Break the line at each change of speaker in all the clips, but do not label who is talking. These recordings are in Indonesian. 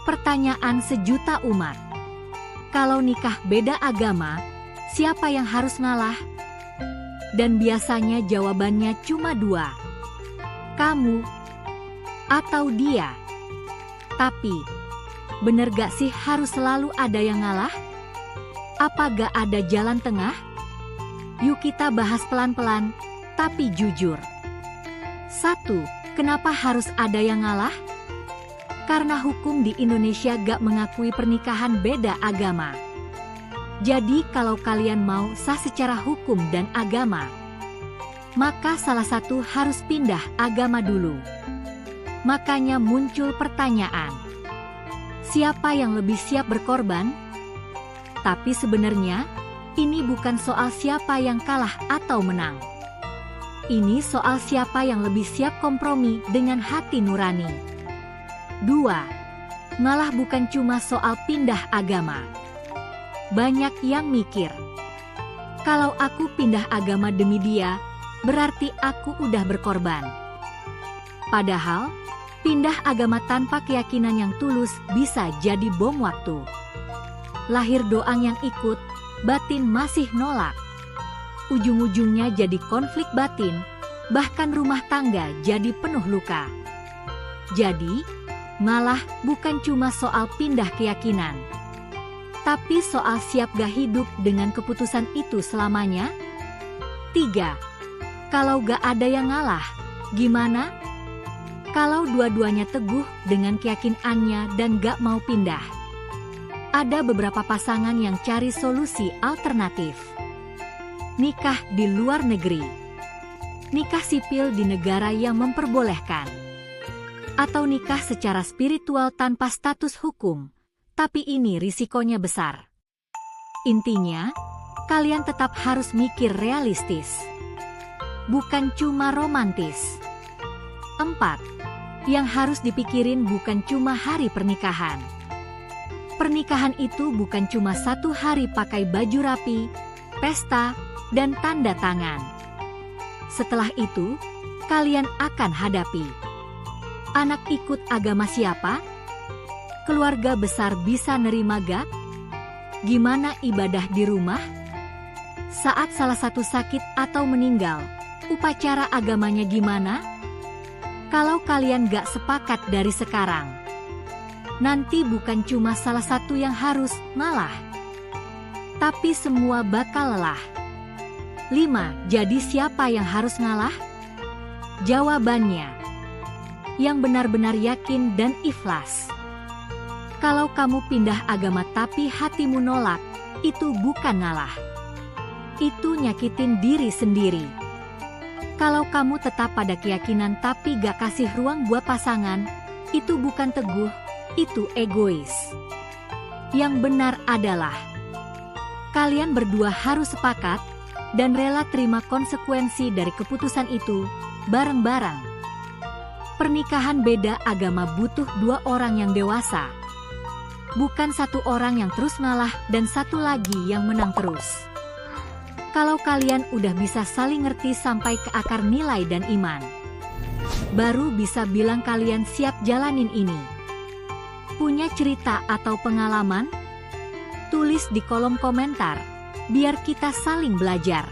Pertanyaan sejuta umat. Kalau nikah beda agama, siapa yang harus ngalah? Dan biasanya jawabannya cuma dua. Kamu atau dia. Tapi, bener gak sih harus selalu ada yang ngalah? Apa gak ada jalan tengah? Yuk kita bahas pelan-pelan, tapi jujur. 1. Kenapa harus ada yang ngalah? Karena hukum di Indonesia gak mengakui pernikahan beda agama. Jadi kalau kalian mau sah secara hukum dan agama, maka salah satu harus pindah agama dulu. Makanya muncul pertanyaan, siapa yang lebih siap berkorban? Tapi sebenarnya, ini bukan soal siapa yang kalah atau menang. Ini soal siapa yang lebih siap kompromi dengan hati nurani. 2. Malah bukan cuma soal pindah agama. Banyak yang mikir, kalau aku pindah agama demi dia, berarti aku udah berkorban. Padahal, pindah agama tanpa keyakinan yang tulus bisa jadi bom waktu. Lahir doang yang ikut, batin masih nolak. Ujung-ujungnya jadi konflik batin, bahkan rumah tangga jadi penuh luka. Jadi, malah bukan cuma soal pindah keyakinan, tapi soal siap gak hidup dengan keputusan itu selamanya. 3. Kalau gak ada yang ngalah, gimana? Kalau dua-duanya teguh dengan keyakinannya dan gak mau pindah. Ada beberapa pasangan yang cari solusi alternatif. Nikah di luar negeri. Nikah sipil di negara yang memperbolehkan. Atau nikah secara spiritual tanpa status hukum, tapi ini risikonya besar. Intinya, kalian tetap harus mikir realistis, bukan cuma romantis. 4. Yang harus dipikirin bukan cuma hari pernikahan. Pernikahan itu bukan cuma 1 hari pakai baju rapi, pesta, dan tanda tangan. Setelah itu, kalian akan hadapi anak ikut agama siapa? Keluarga besar bisa nerima gak? Gimana ibadah di rumah? Saat salah satu sakit atau meninggal, upacara agamanya gimana? Kalau kalian gak sepakat dari sekarang, nanti bukan cuma salah satu yang harus ngalah, tapi semua bakal lelah. 5. Jadi siapa yang harus ngalah? Jawabannya, yang benar-benar yakin dan ikhlas. Kalau kamu pindah agama tapi hatimu nolak, itu bukan ngalah. Itu nyakitin diri sendiri. Kalau kamu tetap pada keyakinan tapi gak kasih ruang buat pasangan, itu bukan teguh, itu egois. Yang benar adalah, kalian berdua harus sepakat dan rela terima konsekuensi dari keputusan itu bareng-bareng. Pernikahan beda agama butuh 2 orang yang dewasa, bukan 1 orang yang terus ngalah dan 1 lagi yang menang terus. Kalau kalian udah bisa saling ngerti sampai ke akar nilai dan iman, baru bisa bilang kalian siap jalanin ini. Punya cerita atau pengalaman? Tulis di kolom komentar, biar kita saling belajar.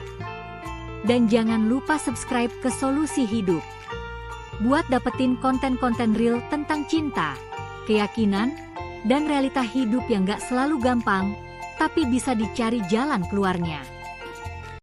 Dan jangan lupa subscribe ke Solusi Hidup, buat dapetin konten-konten real tentang cinta, keyakinan, dan realita hidup yang gak selalu gampang, tapi bisa dicari jalan keluarnya.